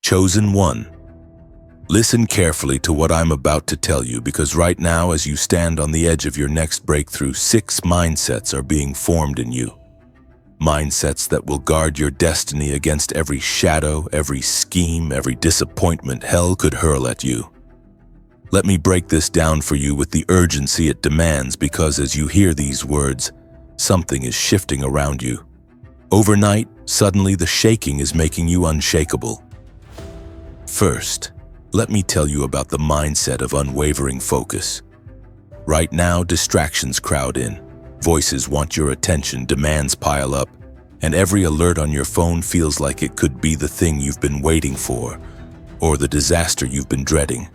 Chosen one. Listen carefully to what I'm about to tell you, because right now, as you stand on the edge of your next breakthrough, 6 mindsets are being formed in you. Mindsets that will guard your destiny against every shadow, every scheme, every disappointment hell could hurl at you. Let me break this down for you with the urgency it demands, because as you hear these words, something is shifting around you. Overnight, suddenly the shaking is making you unshakable. First, let me tell you about the mindset of unwavering focus. Right now, distractions crowd in. Voices want your attention, demands pile up, and every alert on your phone feels like it could be the thing you've been waiting for, or the disaster you've been dreading.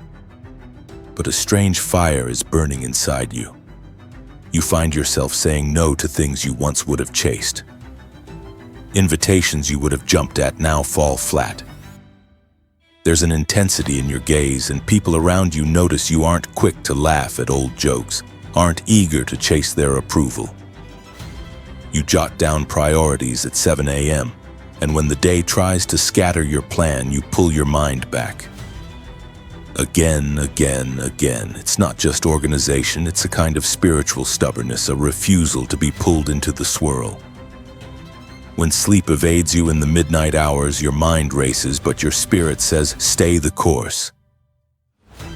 But a strange fire is burning inside you. You find yourself saying no to things you once would have chased. Invitations you would have jumped at now fall flat. There's an intensity in your gaze, and people around you notice you aren't quick to laugh at old jokes, aren't eager to chase their approval. You jot down priorities at 7 a.m., and when the day tries to scatter your plan, you pull your mind back. Again. It's not just organization, it's a kind of spiritual stubbornness, a refusal to be pulled into the swirl. When sleep evades you in the midnight hours, your mind races, but your spirit says, stay the course.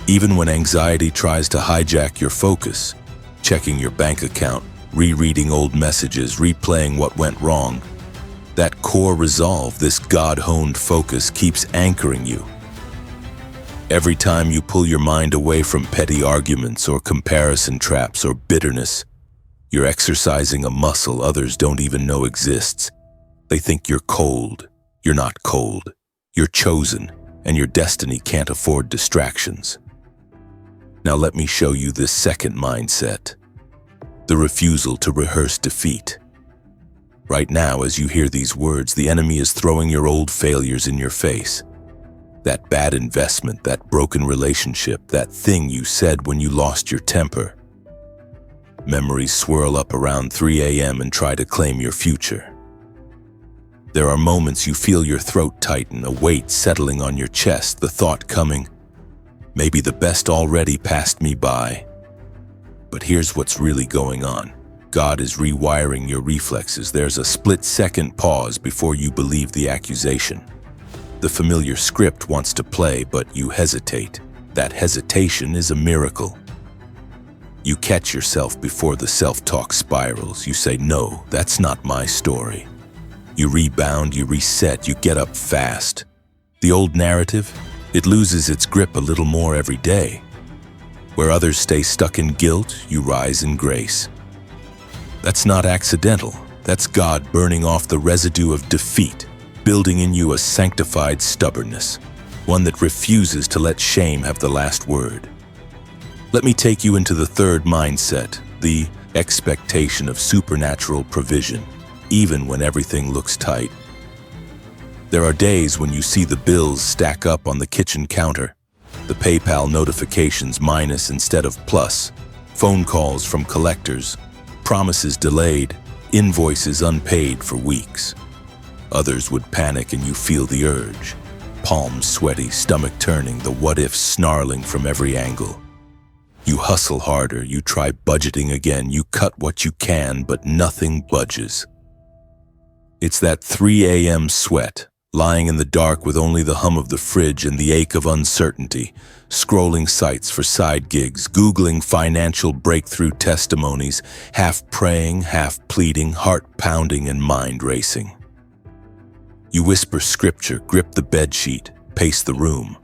Even when anxiety tries to hijack your focus, checking your bank account, rereading old messages, replaying what went wrong, that core resolve, this God-honed focus, keeps anchoring you. Every time you pull your mind away from petty arguments or comparison traps or bitterness, you're exercising a muscle others don't even know exists. They think you're cold. You're not cold. You're chosen, and your destiny can't afford distractions. Now let me show you this second mindset, the refusal to rehearse defeat. Right now, as you hear these words, the enemy is throwing your old failures in your face. That bad investment, that broken relationship, that thing you said when you lost your temper. Memories swirl up around 3 a.m. and try to claim your future. There are moments you feel your throat tighten, a weight settling on your chest, the thought coming, maybe the best already passed me by. But here's what's really going on. God is rewiring your reflexes. There's a split-second pause before you believe the accusation. The familiar script wants to play, but you hesitate. That hesitation is a miracle. You catch yourself before the self-talk spirals. You say, no, that's not my story. You rebound, you reset, you get up fast. The old narrative, it loses its grip a little more every day. Where others stay stuck in guilt, you rise in grace. That's not accidental. That's God burning off the residue of defeat, building in you a sanctified stubbornness, one that refuses to let shame have the last word. Let me take you into the third mindset, the expectation of supernatural provision, even when everything looks tight. There are days when you see the bills stack up on the kitchen counter, the PayPal notifications minus instead of plus, phone calls from collectors, promises delayed, invoices unpaid for weeks. Others would panic and you feel the urge, palms sweaty, stomach turning, the what-ifs snarling from every angle. You hustle harder, you try budgeting again, you cut what you can, but nothing budges. It's that 3 a.m. sweat, lying in the dark with only the hum of the fridge and the ache of uncertainty, scrolling sites for side gigs, Googling financial breakthrough testimonies, half praying, half pleading, heart pounding and mind racing. You whisper scripture, grip the bedsheet, pace the room.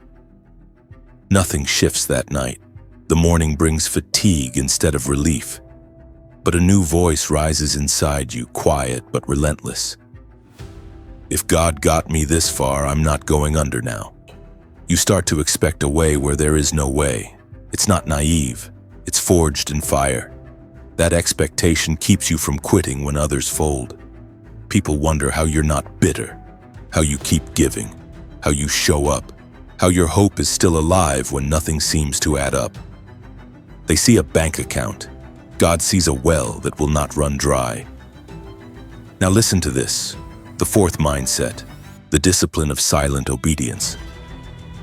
Nothing shifts that night. The morning brings fatigue instead of relief. But a new voice rises inside you, quiet but relentless. If God got me this far, I'm not going under now. You start to expect a way where there is no way. It's not naive. It's forged in fire. That expectation keeps you from quitting when others fold. People wonder how you're not bitter, how you keep giving, how you show up, how your hope is still alive when nothing seems to add up. They see a bank account. God sees a well that will not run dry. Now listen to this. The fourth mindset, the discipline of silent obedience.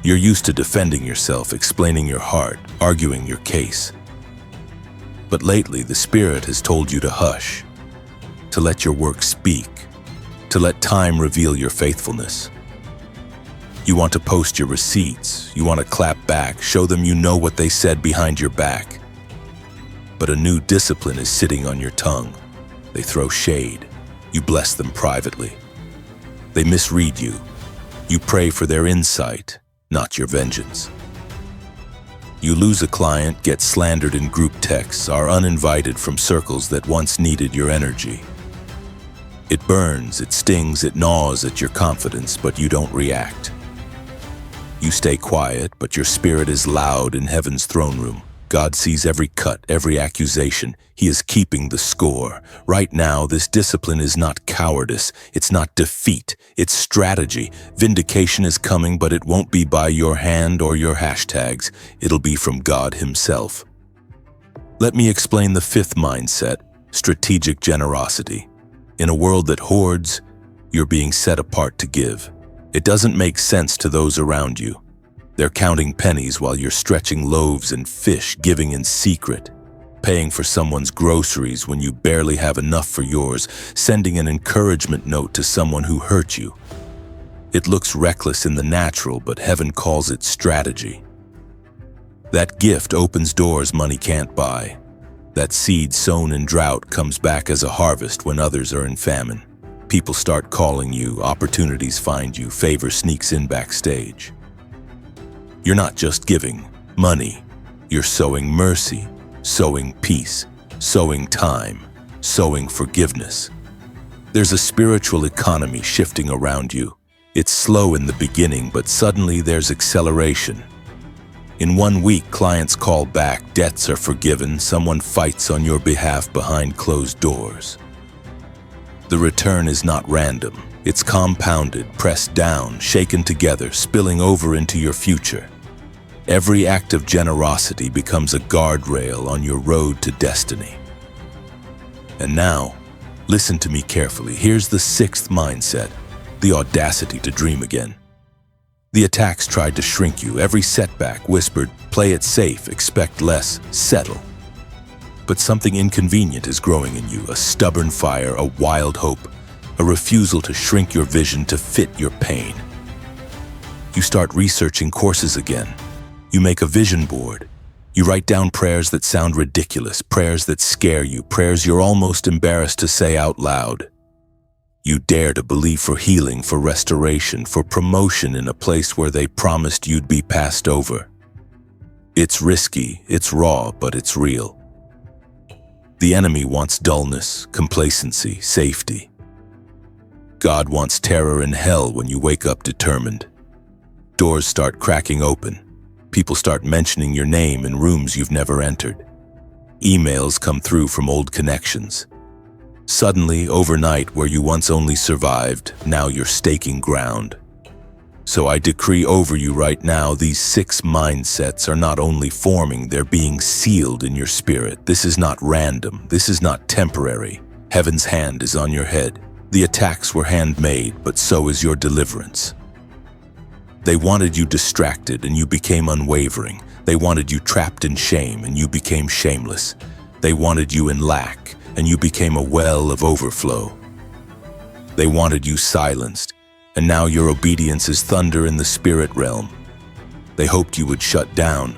You're used to defending yourself, explaining your heart, arguing your case. But lately, the Spirit has told you to hush, to let your work speak, to let time reveal your faithfulness. You want to post your receipts, you want to clap back, show them you know what they said behind your back. But a new discipline is sitting on your tongue. They throw shade. You bless them privately. They misread you. You pray for their insight, not your vengeance. You lose a client, get slandered in group texts, are uninvited from circles that once needed your energy. It burns, it stings, it gnaws at your confidence, but you don't react. You stay quiet, but your spirit is loud in heaven's throne room. God sees every cut, every accusation. He is keeping the score. Right now, this discipline is not cowardice. It's not defeat. It's strategy. Vindication is coming, but it won't be by your hand or your hashtags. It'll be from God Himself. Let me explain the fifth mindset, strategic generosity. In a world that hoards, you're being set apart to give. It doesn't make sense to those around you. They're counting pennies while you're stretching loaves and fish, giving in secret, paying for someone's groceries when you barely have enough for yours, sending an encouragement note to someone who hurt you. It looks reckless in the natural, but heaven calls it strategy. That gift opens doors money can't buy. That seed sown in drought comes back as a harvest when others are in famine. People start calling you, opportunities find you, favor sneaks in backstage. You're not just giving money, you're sowing mercy, sowing peace, sowing time, sowing forgiveness. There's a spiritual economy shifting around you. It's slow in the beginning, but suddenly there's acceleration. In 1 week, clients call back, debts are forgiven, someone fights on your behalf behind closed doors. The return is not random. It's compounded, pressed down, shaken together, spilling over into your future. Every act of generosity becomes a guardrail on your road to destiny. And now, listen to me carefully. Here's the sixth mindset, the audacity to dream again. The attacks tried to shrink you. Every setback whispered, play it safe, expect less, settle. But something inconvenient is growing in you, a stubborn fire, a wild hope, a refusal to shrink your vision to fit your pain. You start researching courses again. You make a vision board. You write down prayers that sound ridiculous, prayers that scare you, prayers you're almost embarrassed to say out loud. You dare to believe for healing, for restoration, for promotion in a place where they promised you'd be passed over. It's risky, it's raw, but it's real. The enemy wants dullness, complacency, safety. God wants terror and hell when you wake up determined. Doors start cracking open. People start mentioning your name in rooms you've never entered. Emails come through from old connections. Suddenly, overnight, where you once only survived, now you're staking ground. So I decree over you right now, these 6 mindsets are not only forming, they're being sealed in your spirit. This is not random. This is not temporary. Heaven's hand is on your head. The attacks were handmade, but so is your deliverance. They wanted you distracted, and you became unwavering. They wanted you trapped in shame, and you became shameless. They wanted you in lack, and you became a well of overflow. They wanted you silenced, and now your obedience is thunder in the spirit realm. They hoped you would shut down,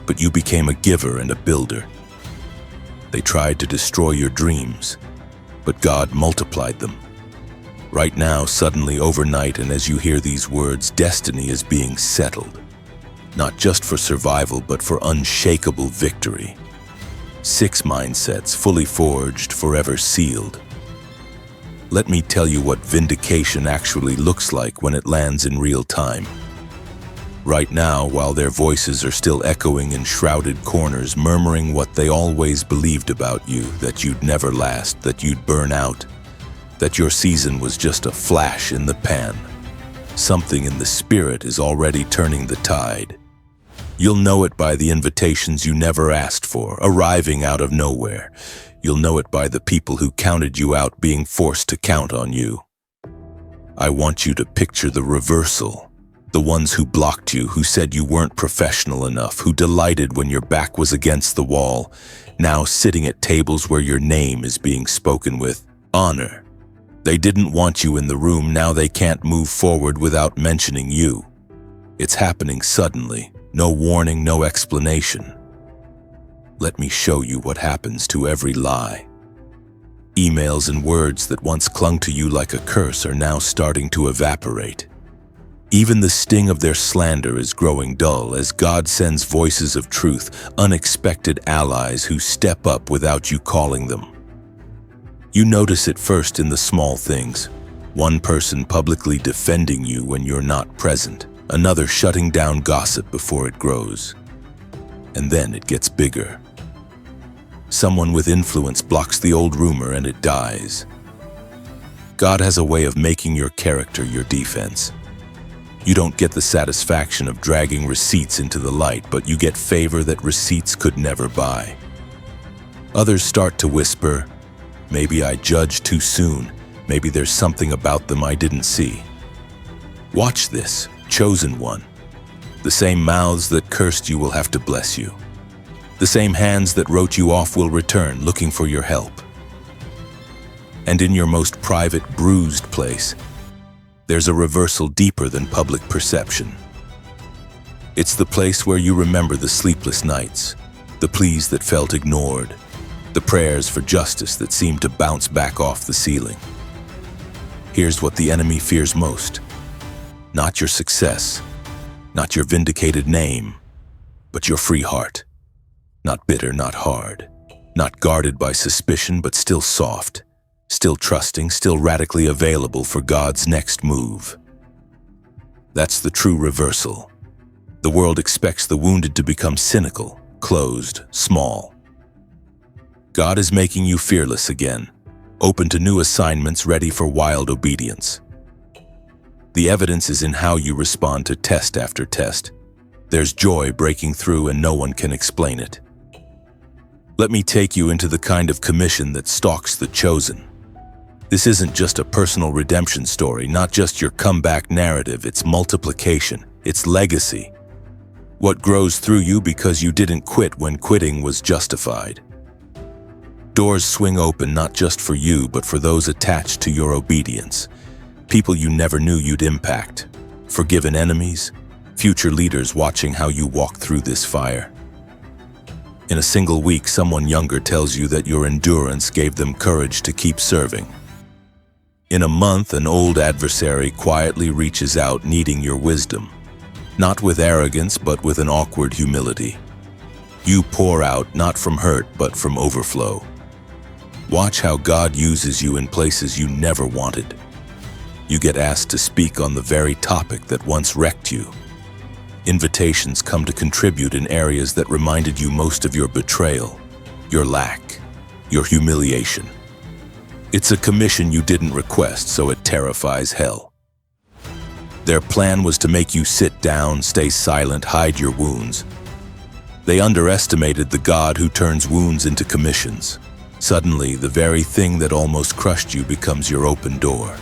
but you became a giver and a builder. They tried to destroy your dreams, but God multiplied them. Right now, suddenly, overnight, and as you hear these words, destiny is being settled. Not just for survival, but for unshakable victory. 6 mindsets, fully forged, forever sealed. Let me tell you what vindication actually looks like when it lands in real time. Right now, while their voices are still echoing in shrouded corners, murmuring what they always believed about you, that you'd never last, that you'd burn out, that your season was just a flash in the pan. Something in the spirit is already turning the tide. You'll know it by the invitations you never asked for, arriving out of nowhere. You'll know it by the people who counted you out being forced to count on you. I want you to picture the reversal. The ones who blocked you, who said you weren't professional enough, who delighted when your back was against the wall, now sitting at tables where your name is being spoken with honor. They didn't want you in the room, now they can't move forward without mentioning you. It's happening suddenly, no warning, no explanation. Let me show you what happens to every lie. Emails and words that once clung to you like a curse are now starting to evaporate. Even the sting of their slander is growing dull as God sends voices of truth, unexpected allies who step up without you calling them. You notice it first in the small things. One person publicly defending you when you're not present, another shutting down gossip before it grows. And then it gets bigger. Someone with influence blocks the old rumor and it dies. God has a way of making your character your defense. You don't get the satisfaction of dragging receipts into the light, but you get favor that receipts could never buy. Others start to whisper, maybe I judged too soon, maybe there's something about them I didn't see. Watch this, chosen one. The same mouths that cursed you will have to bless you. The same hands that wrote you off will return looking for your help. And in your most private, bruised place, there's a reversal deeper than public perception. It's the place where you remember the sleepless nights, the pleas that felt ignored, the prayers for justice that seemed to bounce back off the ceiling. Here's what the enemy fears most. Not your success, not your vindicated name, but your free heart. Not bitter, not hard, not guarded by suspicion, but still soft, still trusting, still radically available for God's next move. That's the true reversal. The world expects the wounded to become cynical, closed, small. God is making you fearless again, open to new assignments, ready for wild obedience. The evidence is in how you respond to test after test. There's joy breaking through and no one can explain it. Let me take you into the kind of commission that stalks the chosen. This isn't just a personal redemption story, not just your comeback narrative, it's multiplication, it's legacy. What grows through you because you didn't quit when quitting was justified. Doors swing open not just for you, but for those attached to your obedience. People you never knew you'd impact. Forgiven enemies, future leaders watching how you walk through this fire. In a single week, someone younger tells you that your endurance gave them courage to keep serving. In a month, an old adversary quietly reaches out needing your wisdom. Not with arrogance, but with an awkward humility. You pour out not from hurt, but from overflow. Watch how God uses you in places you never wanted. You get asked to speak on the very topic that once wrecked you. Invitations come to contribute in areas that reminded you most of your betrayal, your lack, your humiliation. It's a commission you didn't request, so it terrifies hell. Their plan was to make you sit down, stay silent, hide your wounds. They underestimated the God who turns wounds into commissions. Suddenly, the very thing that almost crushed you becomes your open door.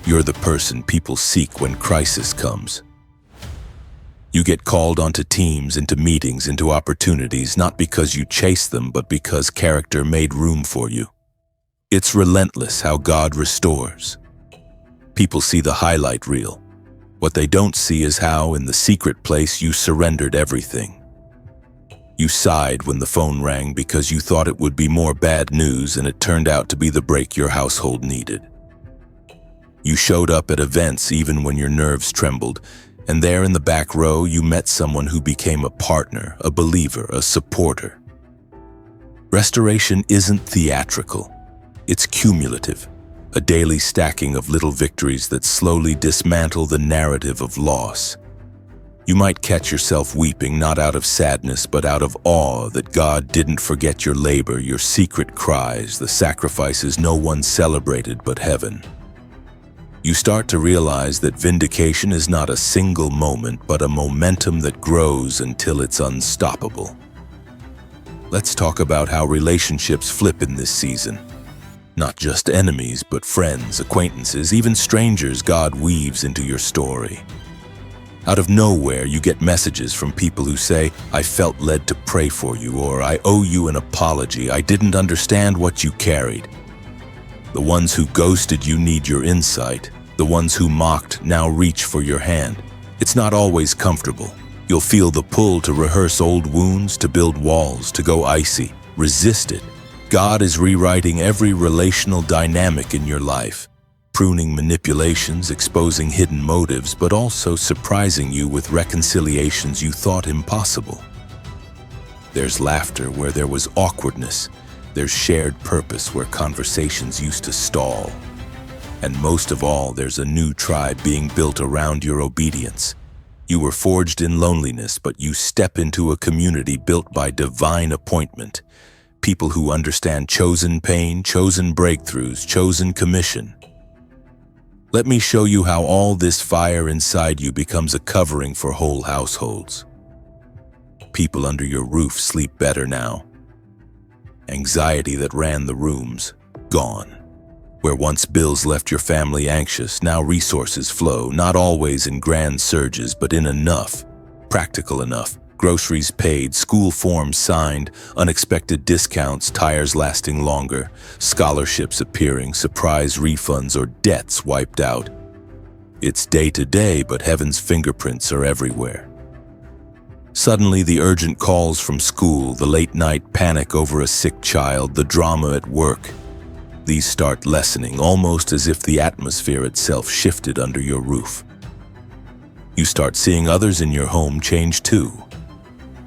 You're the person people seek when crisis comes. You get called onto teams, into meetings, into opportunities, not because you chase them, but because character made room for you. It's relentless how God restores. People see the highlight reel. What they don't see is how, in the secret place, you surrendered everything. You sighed when the phone rang because you thought it would be more bad news, and it turned out to be the break your household needed. You showed up at events even when your nerves trembled, and there in the back row you met someone who became a partner, a believer, a supporter. Restoration isn't theatrical. It's cumulative, a daily stacking of little victories that slowly dismantle the narrative of loss. You might catch yourself weeping not out of sadness but out of awe that God didn't forget your labor, your secret cries, the sacrifices no one celebrated but heaven. You start to realize that vindication is not a single moment but a momentum that grows until it's unstoppable. Let's talk about how relationships flip in this season. Not just enemies, but friends, acquaintances, even strangers God weaves into your story. Out of nowhere, you get messages from people who say, "I felt led to pray for you," or "I owe you an apology. I didn't understand what you carried." The ones who ghosted you need your insight. The ones who mocked now reach for your hand. It's not always comfortable. You'll feel the pull to rehearse old wounds, to build walls, to go icy. Resist it. God is rewriting every relational dynamic in your life, pruning manipulations, exposing hidden motives, but also surprising you with reconciliations you thought impossible. There's laughter where there was awkwardness. There's shared purpose where conversations used to stall. And most of all, there's a new tribe being built around your obedience. You were forged in loneliness, but you step into a community built by divine appointment. People who understand chosen pain, chosen breakthroughs, chosen commission. Let me show you how all this fire inside you becomes a covering for whole households. People under your roof sleep better now. Anxiety that ran the rooms, gone. Where once bills left your family anxious, now resources flow, not always in grand surges, but in enough, practical enough. Groceries paid, school forms signed, unexpected discounts, tires lasting longer, scholarships appearing, surprise refunds, or debts wiped out. It's day to day, but heaven's fingerprints are everywhere. Suddenly, the urgent calls from school, the late-night panic over a sick child, the drama at work. These start lessening, almost as if the atmosphere itself shifted under your roof. You start seeing others in your home change too.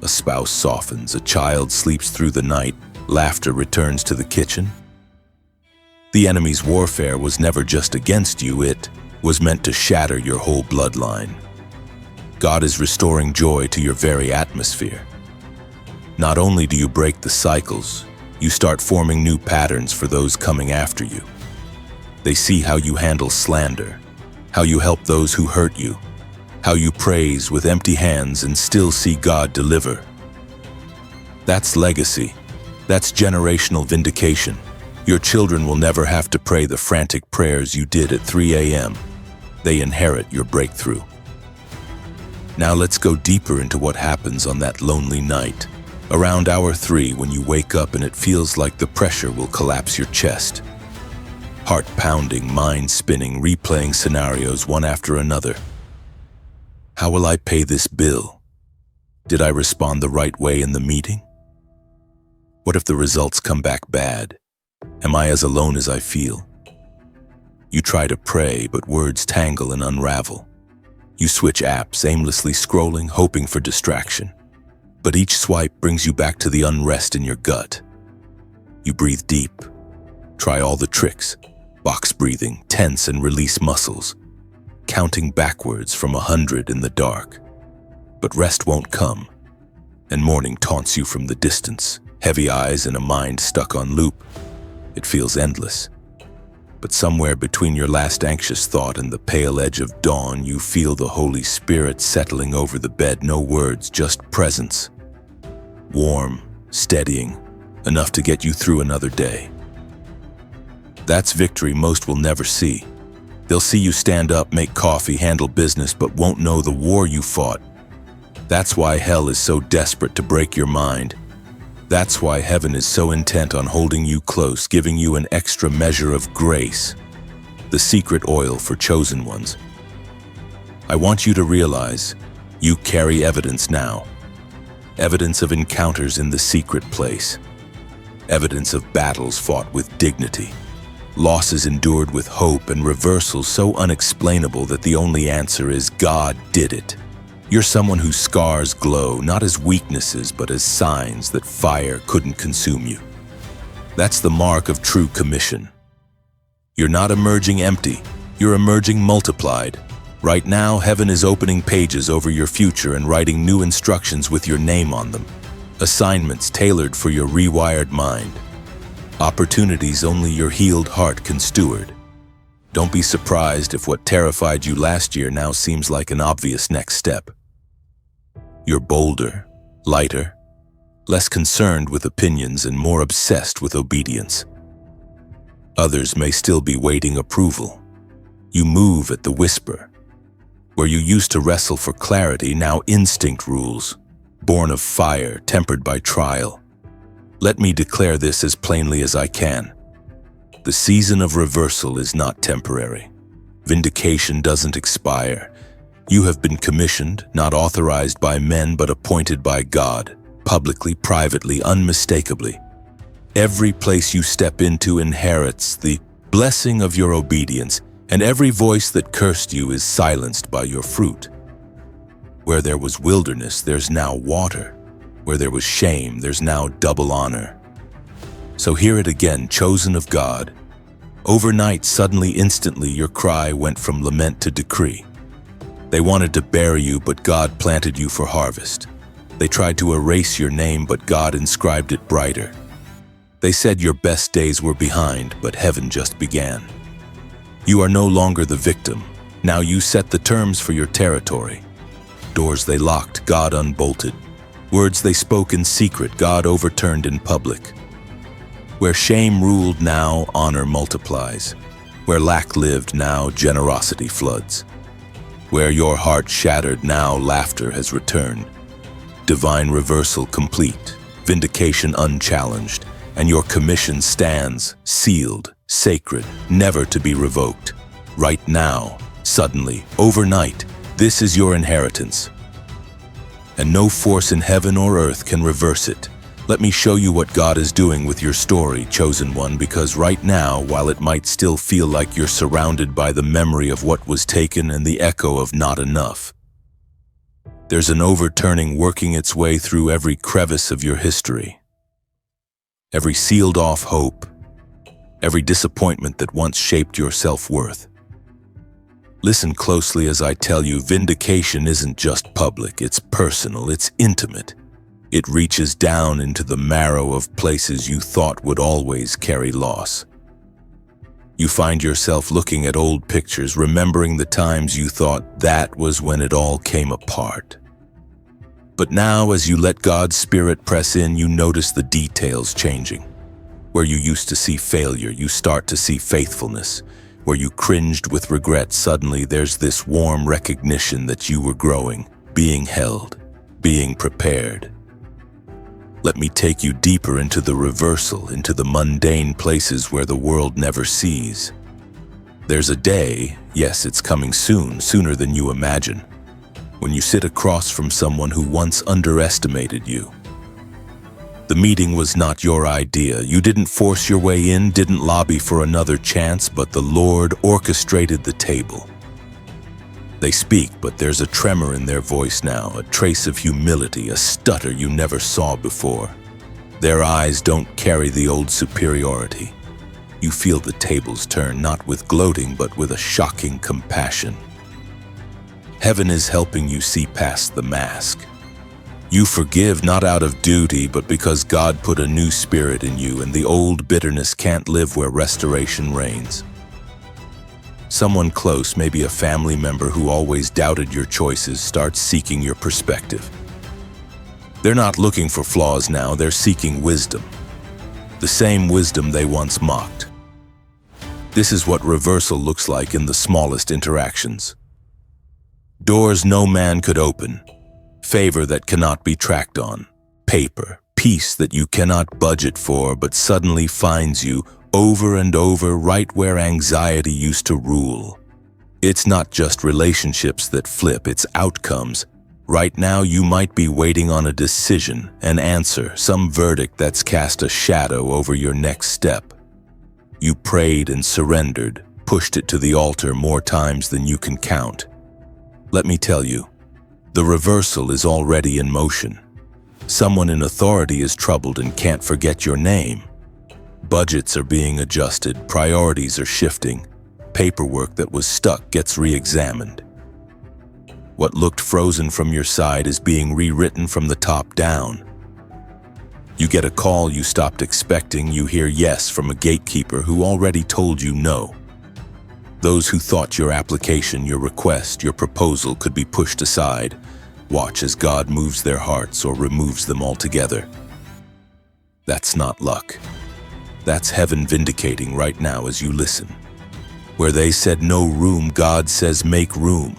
A spouse softens, a child sleeps through the night, laughter returns to the kitchen. The enemy's warfare was never just against you, it was meant to shatter your whole bloodline. God is restoring joy to your very atmosphere. Not only do you break the cycles, you start forming new patterns for those coming after you. They see how you handle slander, how you help those who hurt you, how you praise with empty hands and still see God deliver. That's legacy. That's generational vindication. Your children will never have to pray the frantic prayers you did at 3 a.m. They inherit your breakthrough. Now let's go deeper into what happens on that lonely night. Around hour 3, when you wake up and it feels like the pressure will collapse your chest. Heart pounding, mind spinning, replaying scenarios one after another. How will I pay this bill? Did I respond the right way in the meeting? What if the results come back bad? Am I as alone as I feel? You try to pray, but words tangle and unravel. You switch apps, aimlessly scrolling, hoping for distraction. But each swipe brings you back to the unrest in your gut. You breathe deep. Try all the tricks. Box breathing, tense and release muscles. Counting backwards from 100 in the dark. But rest won't come. And morning taunts you from the distance. Heavy eyes and a mind stuck on loop. It feels endless. But somewhere between your last anxious thought and the pale edge of dawn, you feel the Holy Spirit settling over the bed. No words, just presence. Warm, steadying, enough to get you through another day. That's victory most will never see. They'll see you stand up, make coffee, handle business, but won't know the war you fought. That's why hell is so desperate to break your mind. That's why heaven is so intent on holding you close, giving you an extra measure of grace, the secret oil for chosen ones. I want you to realize you carry evidence now. Evidence of encounters in the secret place. Evidence of battles fought with dignity. Losses endured with hope and reversals so unexplainable that the only answer is God did it. You're someone whose scars glow not as weaknesses but as signs that fire couldn't consume you. That's the mark of true commission. You're not emerging empty, you're emerging multiplied. Right now, heaven is opening pages over your future and writing new instructions with your name on them. Assignments tailored for your rewired mind. Opportunities only your healed heart can steward. Don't be surprised if what terrified you last year now seems like an obvious next step. You're bolder, lighter, less concerned with opinions and more obsessed with obedience. Others may still be waiting approval. You move at the whisper. Where you used to wrestle for clarity, now instinct rules, born of fire, tempered by trial. Let me declare this as plainly as I can. The season of reversal is not temporary. Vindication doesn't expire. You have been commissioned, not authorized by men, but appointed by God, publicly, privately, unmistakably. Every place you step into inherits the blessing of your obedience, and every voice that cursed you is silenced by your fruit. Where there was wilderness, there's now water. Where there was shame, there's now double honor. So hear it again, chosen of God. Overnight, suddenly, instantly, your cry went from lament to decree. They wanted to bury you, but God planted you for harvest. They tried to erase your name, but God inscribed it brighter. They said your best days were behind, but heaven just began. You are no longer the victim. Now you set the terms for your territory. Doors they locked, God unbolted. Words they spoke in secret, God overturned in public. Where shame ruled, now honor multiplies. Where lack lived, now generosity floods. Where your heart shattered, now laughter has returned. Divine reversal complete, vindication unchallenged, and your commission stands, sealed, sacred, never to be revoked. Right now, suddenly, overnight, this is your inheritance. And no force in heaven or earth can reverse it. Let me show you what God is doing with your story, chosen one, because right now, while it might still feel like you're surrounded by the memory of what was taken and the echo of not enough, there's an overturning working its way through every crevice of your history. Every sealed-off hope, every disappointment that once shaped your self-worth. Listen closely as I tell you, vindication isn't just public, it's personal, it's intimate. It reaches down into the marrow of places you thought would always carry loss. You find yourself looking at old pictures, remembering the times you thought that was when it all came apart. But now, as you let God's Spirit press in, you notice the details changing. Where you used to see failure, you start to see faithfulness. Where you cringed with regret, suddenly there's this warm recognition that you were growing, being held, being prepared. Let me take you deeper into the reversal, into the mundane places where the world never sees. There's a day, yes, it's coming soon, sooner than you imagine, when you sit across from someone who once underestimated you. The meeting was not your idea. You didn't force your way in, didn't lobby for another chance, but the Lord orchestrated the table. They speak, but there's a tremor in their voice now, a trace of humility, a stutter you never saw before. Their eyes don't carry the old superiority. You feel the tables turn, not with gloating, but with a shocking compassion. Heaven is helping you see past the mask. You forgive not out of duty, but because God put a new spirit in you, and the old bitterness can't live where restoration reigns. Someone close, maybe a family member who always doubted your choices, starts seeking your perspective. They're not looking for flaws now, they're seeking wisdom. The same wisdom they once mocked. This is what reversal looks like in the smallest interactions. Doors no man could open, favor that cannot be tracked on, paper, peace that you cannot budget for but suddenly finds you over and over right where anxiety used to rule. It's not just relationships that flip, it's outcomes. Right now you might be waiting on a decision, an answer, some verdict that's cast a shadow over your next step. You prayed and surrendered, pushed it to the altar more times than you can count. Let me tell you, the reversal is already in motion. Someone in authority is troubled and can't forget your name. Budgets are being adjusted, priorities are shifting. Paperwork that was stuck gets re-examined. What looked frozen from your side is being rewritten from the top down. You get a call you stopped expecting, you hear yes from a gatekeeper who already told you no. Those who thought your application, your request, your proposal could be pushed aside, watch as God moves their hearts or removes them altogether. That's not luck. That's heaven vindicating right now as you listen. Where they said no room, God says make room.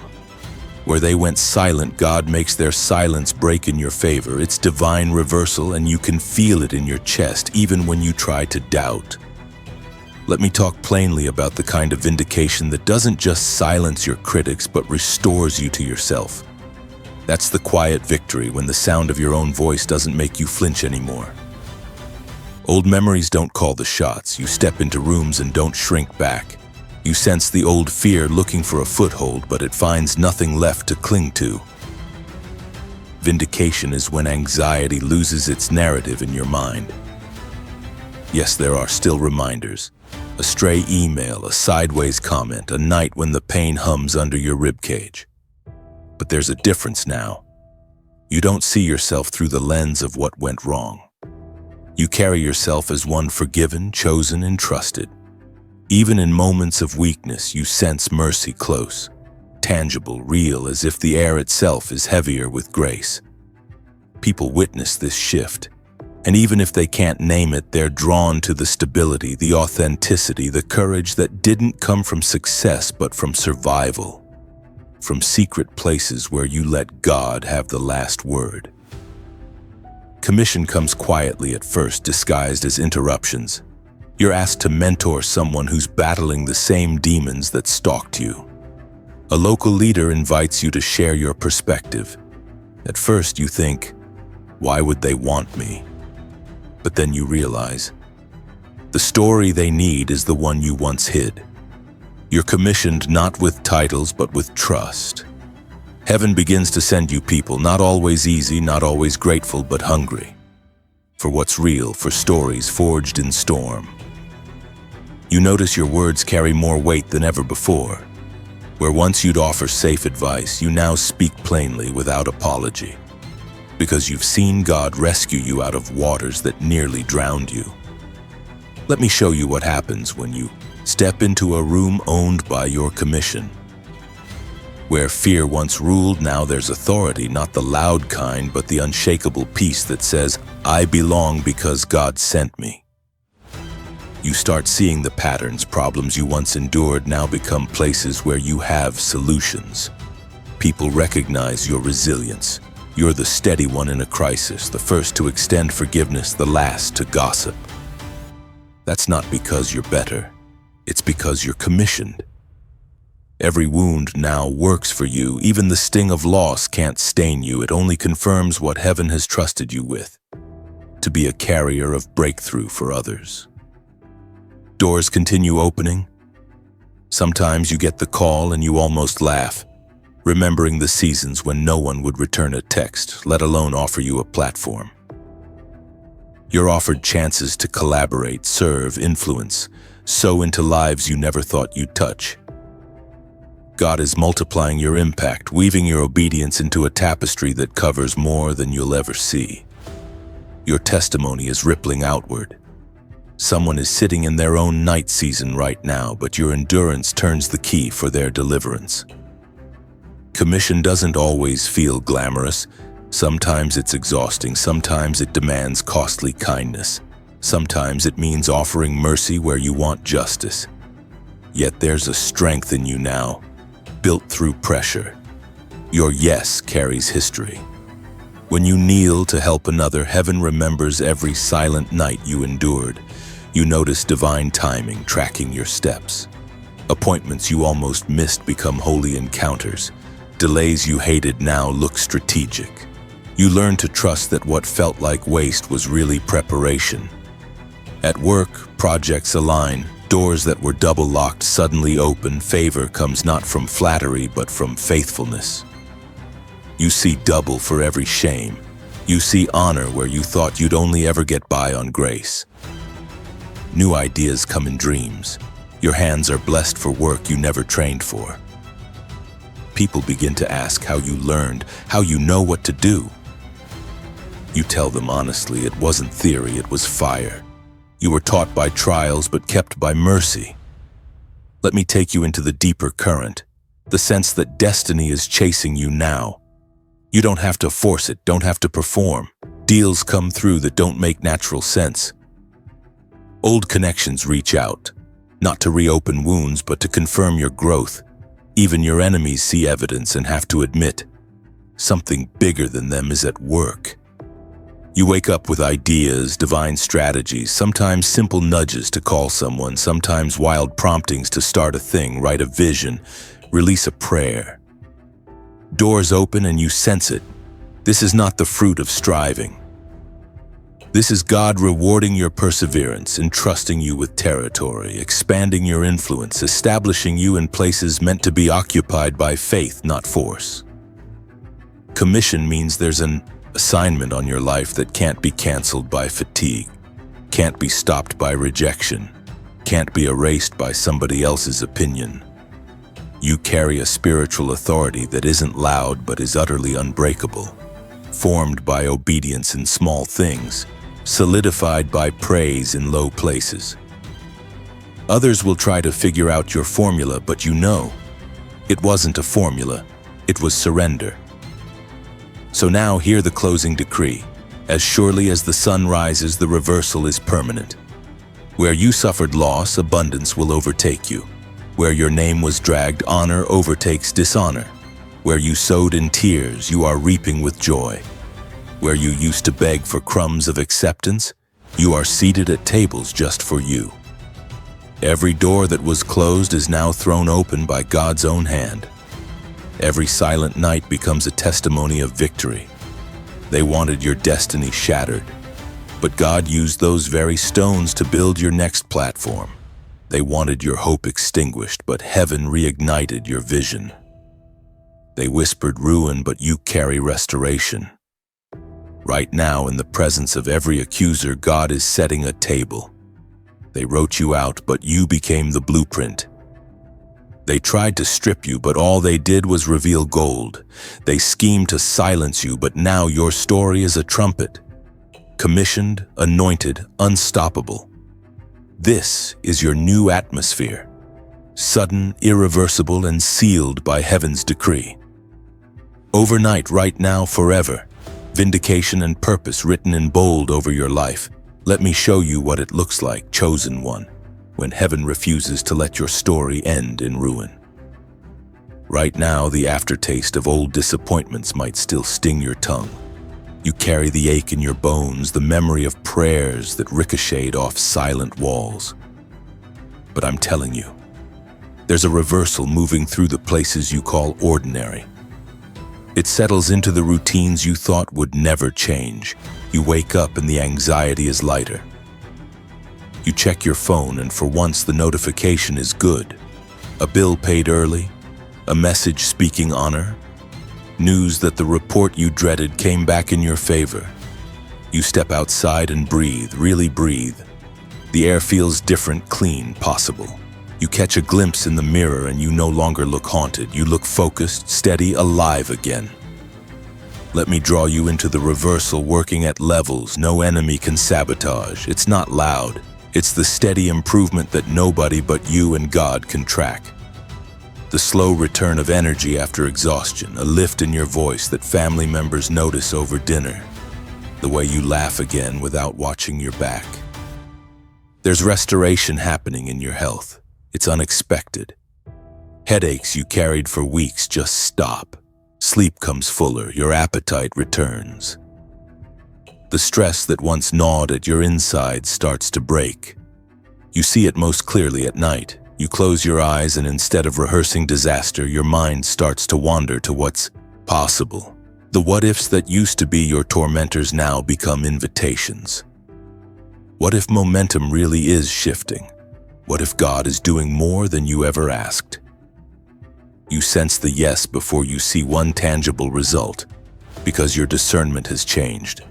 Where they went silent, God makes their silence break in your favor. It's divine reversal, and you can feel it in your chest, even when you try to doubt. Let me talk plainly about the kind of vindication that doesn't just silence your critics, but restores you to yourself. That's the quiet victory, when the sound of your own voice doesn't make you flinch anymore. Old memories don't call the shots. You step into rooms and don't shrink back. You sense the old fear looking for a foothold, but it finds nothing left to cling to. Vindication is when anxiety loses its narrative in your mind. Yes, there are still reminders. A stray email, a sideways comment, a night when the pain hums under your ribcage. But there's a difference now. You don't see yourself through the lens of what went wrong. You carry yourself as one forgiven, chosen, and trusted. Even in moments of weakness, you sense mercy close, tangible, real, as if the air itself is heavier with grace. People witness this shift, and even if they can't name it, they're drawn to the stability, the authenticity, the courage that didn't come from success but from survival, from secret places where you let God have the last word. Commission comes quietly at first, disguised as interruptions. You're asked to mentor someone who's battling the same demons that stalked you. A local leader invites you to share your perspective. At first you think, why would they want me? But then you realize, the story they need is the one you once hid. You're commissioned not with titles, but with trust. Heaven begins to send you people, not always easy, not always grateful, but hungry. For what's real, for stories forged in storm. You notice your words carry more weight than ever before. Where once you'd offer safe advice, you now speak plainly without apology. Because you've seen God rescue you out of waters that nearly drowned you. Let me show you what happens when you step into a room owned by your commission. Where fear once ruled, now there's authority, not the loud kind, but the unshakable peace that says, I belong because God sent me. You start seeing the patterns. Problems you once endured now become places where you have solutions. People recognize your resilience. You're the steady one in a crisis, the first to extend forgiveness, the last to gossip. That's not because you're better. It's because you're commissioned. Every wound now works for you. Even the sting of loss can't stain you. It only confirms what heaven has trusted you with, to be a carrier of breakthrough for others. Doors continue opening. Sometimes you get the call and you almost laugh, remembering the seasons when no one would return a text, let alone offer you a platform. You're offered chances to collaborate, serve, influence, sow into lives you never thought you'd touch. God is multiplying your impact, weaving your obedience into a tapestry that covers more than you'll ever see. Your testimony is rippling outward. Someone is sitting in their own night season right now, but your endurance turns the key for their deliverance. Commission doesn't always feel glamorous. Sometimes it's exhausting. Sometimes it demands costly kindness. Sometimes it means offering mercy where you want justice. Yet there's a strength in you now, built through pressure. Your yes carries history. When you kneel to help another, heaven remembers every silent night you endured. You notice divine timing tracking your steps. Appointments you almost missed become holy encounters. Delays you hated now look strategic. You learn to trust that what felt like waste was really preparation. At work, projects align. Doors that were double-locked suddenly open. Favor comes not from flattery, but from faithfulness. You see double for every shame. You see honor where you thought you'd only ever get by on grace. New ideas come in dreams. Your hands are blessed for work you never trained for. People begin to ask how you learned, how you know what to do. You tell them honestly, it wasn't theory, it was fire. You were taught by trials, but kept by mercy. Let me take you into the deeper current, the sense that destiny is chasing you now. You don't have to force it, don't have to perform. Deals come through that don't make natural sense. Old connections reach out, not to reopen wounds, but to confirm your growth. Even your enemies see evidence and have to admit something bigger than them is at work. You wake up with ideas, divine strategies, sometimes simple nudges to call someone, sometimes wild promptings to start a thing, write a vision, release a prayer. Doors open and you sense it. This is not the fruit of striving. This is God rewarding your perseverance, entrusting you with territory, expanding your influence, establishing you in places meant to be occupied by faith, not force. Commission means there's an assignment on your life that can't be canceled by fatigue, can't be stopped by rejection, can't be erased by somebody else's opinion. You carry a spiritual authority that isn't loud but is utterly unbreakable, formed by obedience in small things, solidified by praise in low places. Others will try to figure out your formula, but you know, it wasn't a formula, it was surrender. So now hear the closing decree. As surely as the sun rises, the reversal is permanent. Where you suffered loss, abundance will overtake you. Where your name was dragged, honor overtakes dishonor. Where you sowed in tears, you are reaping with joy. Where you used to beg for crumbs of acceptance, you are seated at tables just for you. Every door that was closed is now thrown open by God's own hand. Every silent night becomes a testimony of victory. They wanted your destiny shattered, but God used those very stones to build your next platform. They wanted your hope extinguished, but heaven reignited your vision. They whispered ruin, but you carry restoration. Right now, in the presence of every accuser, God is setting a table. They wrote you out, but you became the blueprint. They tried to strip you, but all they did was reveal gold. They schemed to silence you, but now your story is a trumpet. Commissioned, anointed, unstoppable. This is your new atmosphere. Sudden, irreversible, and sealed by heaven's decree. Overnight, right now, forever. Vindication and purpose written in bold over your life. Let me show you what it looks like, chosen one, when heaven refuses to let your story end in ruin. Right now, the aftertaste of old disappointments might still sting your tongue. You carry the ache in your bones, the memory of prayers that ricocheted off silent walls. But I'm telling you, there's a reversal moving through the places you call ordinary. It settles into the routines you thought would never change. You wake up and the anxiety is lighter. You check your phone and for once the notification is good. A bill paid early, a message speaking honor, news that the report you dreaded came back in your favor. You step outside and breathe, really breathe. The air feels different, clean, possible. You catch a glimpse in the mirror and you no longer look haunted. You look focused, steady, alive again. Let me draw you into the reversal, working at levels no enemy can sabotage. It's not loud. It's the steady improvement that nobody but you and God can track. The slow return of energy after exhaustion, a lift in your voice that family members notice over dinner. The way you laugh again without watching your back. There's restoration happening in your health. It's unexpected. Headaches you carried for weeks just stop. Sleep comes fuller, your appetite returns. The stress that once gnawed at your insides starts to break. You see it most clearly at night. You close your eyes and instead of rehearsing disaster, your mind starts to wander to what's possible. The what-ifs that used to be your tormentors now become invitations. What if momentum really is shifting? What if God is doing more than you ever asked? You sense the yes before you see one tangible result, because your discernment has changed.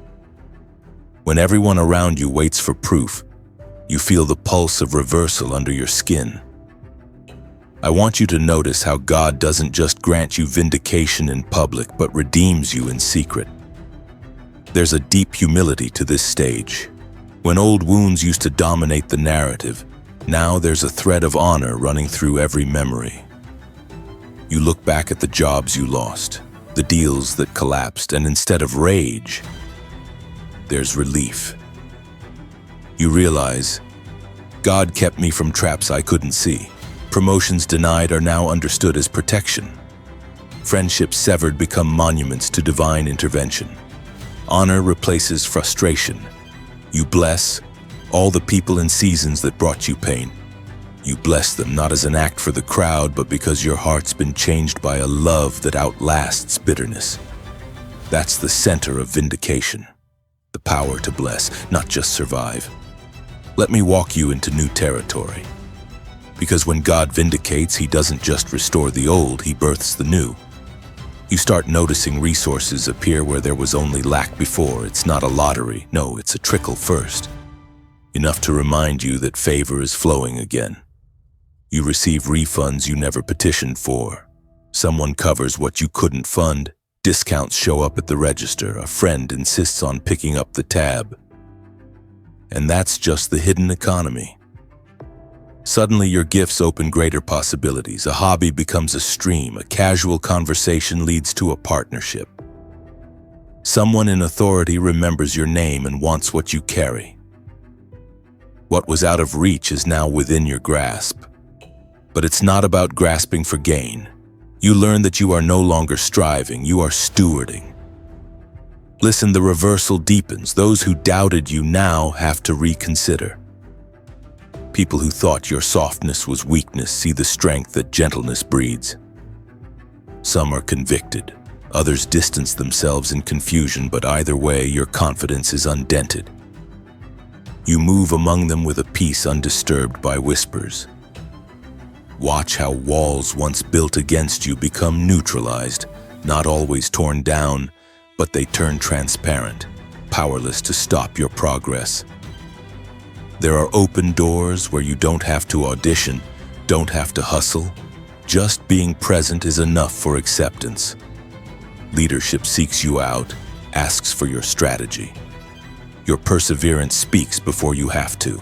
When everyone around you waits for proof, you feel the pulse of reversal under your skin. I want you to notice how God doesn't just grant you vindication in public, but redeems you in secret. There's a deep humility to this stage. When old wounds used to dominate the narrative, now there's a thread of honor running through every memory. You look back at the jobs you lost, the deals that collapsed, and instead of rage, there's relief. You realize, God kept me from traps I couldn't see, Promotions denied are now understood as protection. Friendships severed become monuments to divine intervention. Honor replaces frustration. You bless all the people and seasons that brought you pain. You bless them not as an act for the crowd, but because your heart's been changed by a love that outlasts bitterness. That's the center of vindication. The power to bless, not just survive. Let me walk you into new territory. Because when God vindicates, He doesn't just restore the old, He births the new. You start noticing resources appear where there was only lack before. It's not a lottery. No, it's a trickle first. Enough to remind you that favor is flowing again. You receive refunds you never petitioned for. Someone covers what you couldn't fund. Discounts show up at the register. A friend insists on picking up the tab. And that's just the hidden economy. Suddenly, your gifts open greater possibilities. A hobby becomes a stream. A casual conversation leads to a partnership. Someone in authority remembers your name and wants what you carry. What was out of reach is now within your grasp. But it's not about grasping for gain. You learn that you are no longer striving, you are stewarding. Listen, the reversal deepens. Those who doubted you now have to reconsider. People who thought your softness was weakness see the strength that gentleness breeds. Some are convicted, others distance themselves in confusion, but either way, your confidence is undented. You move among them with a peace undisturbed by whispers. Watch how walls once built against you become neutralized, not always torn down, but they turn transparent, powerless to stop your progress. There are open doors where you don't have to audition, don't have to hustle. Just being present is enough for acceptance. Leadership seeks you out, asks for your strategy. Your perseverance speaks before you have to.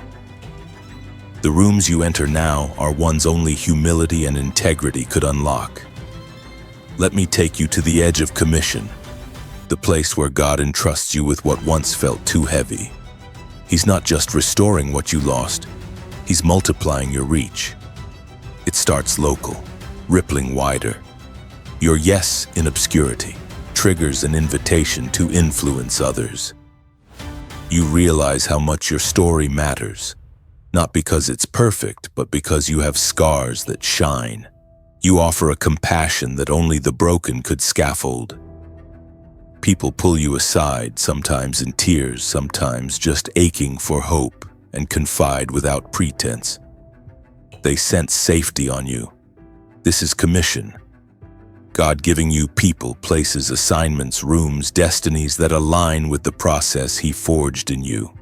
The rooms you enter now are ones only humility and integrity could unlock. Let me take you to the edge of commission, the place where God entrusts you with what once felt too heavy. He's not just restoring what you lost, He's multiplying your reach. It starts local, rippling wider. Your yes in obscurity triggers an invitation to influence others. You realize how much your story matters, not because it's perfect, but because you have scars that shine. You offer a compassion that only the broken could scaffold. People pull you aside, sometimes in tears, sometimes just aching for hope, and confide without pretense. They sense safety on you. This is commission. God giving you people, places, assignments, rooms, destinies that align with the process He forged in you.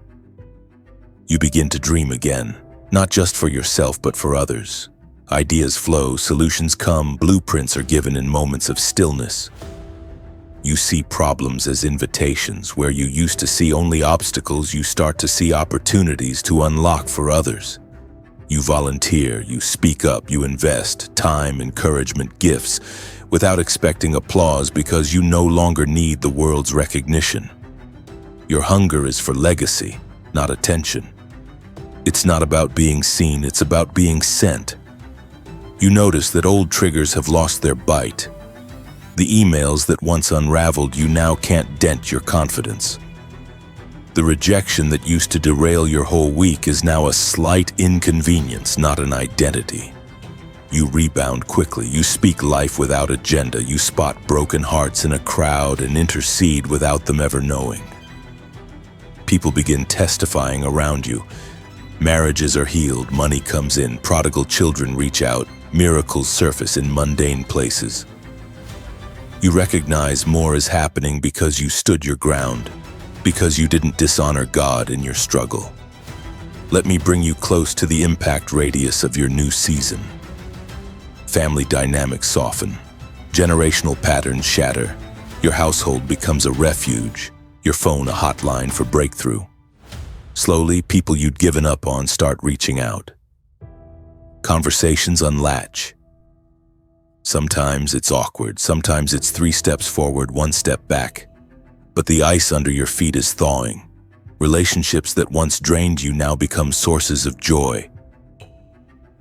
You begin to dream again, not just for yourself but for others. Ideas flow, solutions come, blueprints are given in moments of stillness. You see problems as invitations. Where you used to see only obstacles, you start to see opportunities to unlock for others. You volunteer, you speak up, you invest time, encouragement, gifts, without expecting applause because you no longer need the world's recognition. Your hunger is for legacy, not attention. It's not about being seen, it's about being sent. You notice that old triggers have lost their bite. The emails that once unraveled you now can't dent your confidence. The rejection that used to derail your whole week is now a slight inconvenience, not an identity. You rebound quickly, you speak life without agenda, you spot broken hearts in a crowd and intercede without them ever knowing. People begin testifying around you. Marriages are healed, money comes in, prodigal children reach out, miracles surface in mundane places. You recognize more is happening because you stood your ground, because you didn't dishonor God in your struggle. Let me bring you close to the impact radius of your new season. Family dynamics soften, generational patterns shatter, your household becomes a refuge, your phone a hotline for breakthrough. Slowly, people you'd given up on start reaching out. Conversations unlatch. Sometimes it's awkward, sometimes it's 3 steps forward, 1 step back. But the ice under your feet is thawing. Relationships that once drained you now become sources of joy.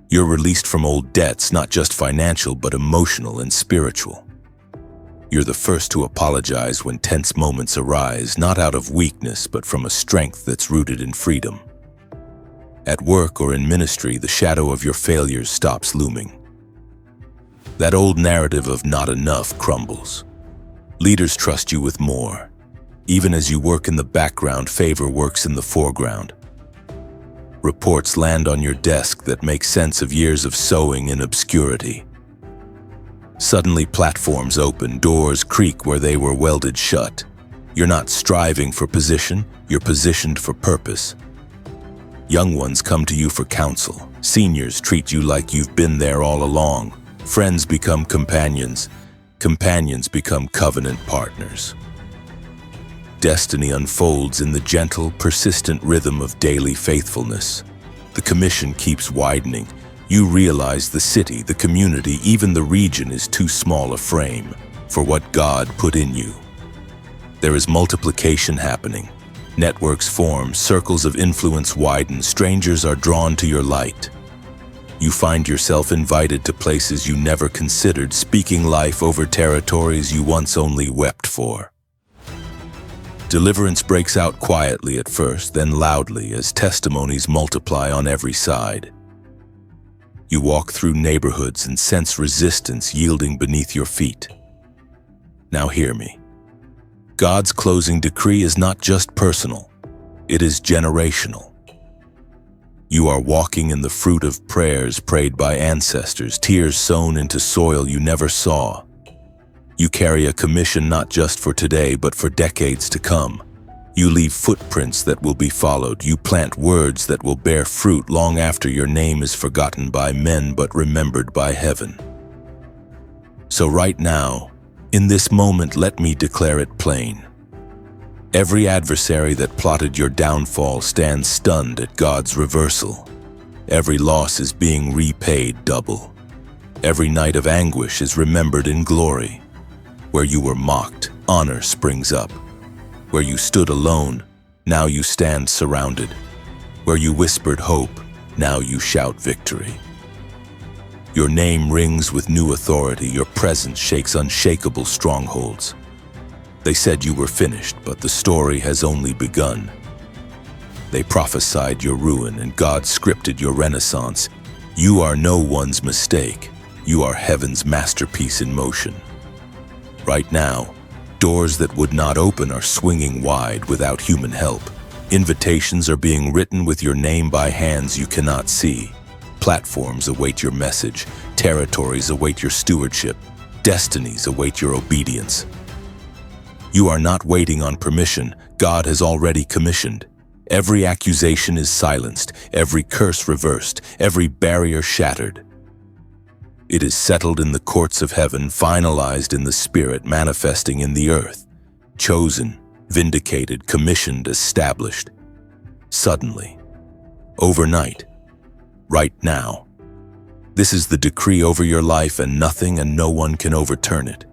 You're released from old debts, not just financial, but emotional and spiritual. You're the first to apologize when tense moments arise, not out of weakness, but from a strength that's rooted in freedom. At work or in ministry, the shadow of your failures stops looming. That old narrative of not enough crumbles. Leaders trust you with more. Even as you work in the background, favor works in the foreground. Reports land on your desk that make sense of years of sowing in obscurity. Suddenly, platforms open, doors creak where they were welded shut. You're not striving for position, you're positioned for purpose. Young ones come to you for counsel. Seniors treat you like you've been there all along. Friends become companions. Companions become covenant partners. Destiny unfolds in the gentle, persistent rhythm of daily faithfulness. The commission keeps widening. You realize the city, the community, even the region is too small a frame for what God put in you. There is multiplication happening. Networks form, circles of influence widen, strangers are drawn to your light. You find yourself invited to places you never considered, speaking life over territories you once only wept for. Deliverance breaks out quietly at first, then loudly as testimonies multiply on every side. You walk through neighborhoods and sense resistance yielding beneath your feet. Now hear me. God's closing decree is not just personal, it is generational. You are walking in the fruit of prayers prayed by ancestors, tears sown into soil you never saw. You carry a commission not just for today, but for decades to come. You leave footprints that will be followed. You plant words that will bear fruit long after your name is forgotten by men but remembered by heaven. So right now, in this moment, let me declare it plain. Every adversary that plotted your downfall stands stunned at God's reversal. Every loss is being repaid double. Every night of anguish is remembered in glory. Where you were mocked, honor springs up. Where you stood alone, now you stand surrounded. Where you whispered hope, now you shout victory. Your name rings with new authority, your presence shakes unshakable strongholds. They said you were finished, but the story has only begun. They prophesied your ruin, and God scripted your renaissance. You are no one's mistake. You are heaven's masterpiece in motion. Right now, doors that would not open are swinging wide without human help. Invitations are being written with your name by hands you cannot see. Platforms await your message. Territories await your stewardship. Destinies await your obedience. You are not waiting on permission. God has already commissioned. Every accusation is silenced, every curse reversed, every barrier shattered. It is settled in the courts of heaven, finalized in the spirit, manifesting in the earth. Chosen, vindicated, commissioned, established. Suddenly, overnight, right now. This is the decree over your life, and nothing and no one can overturn it.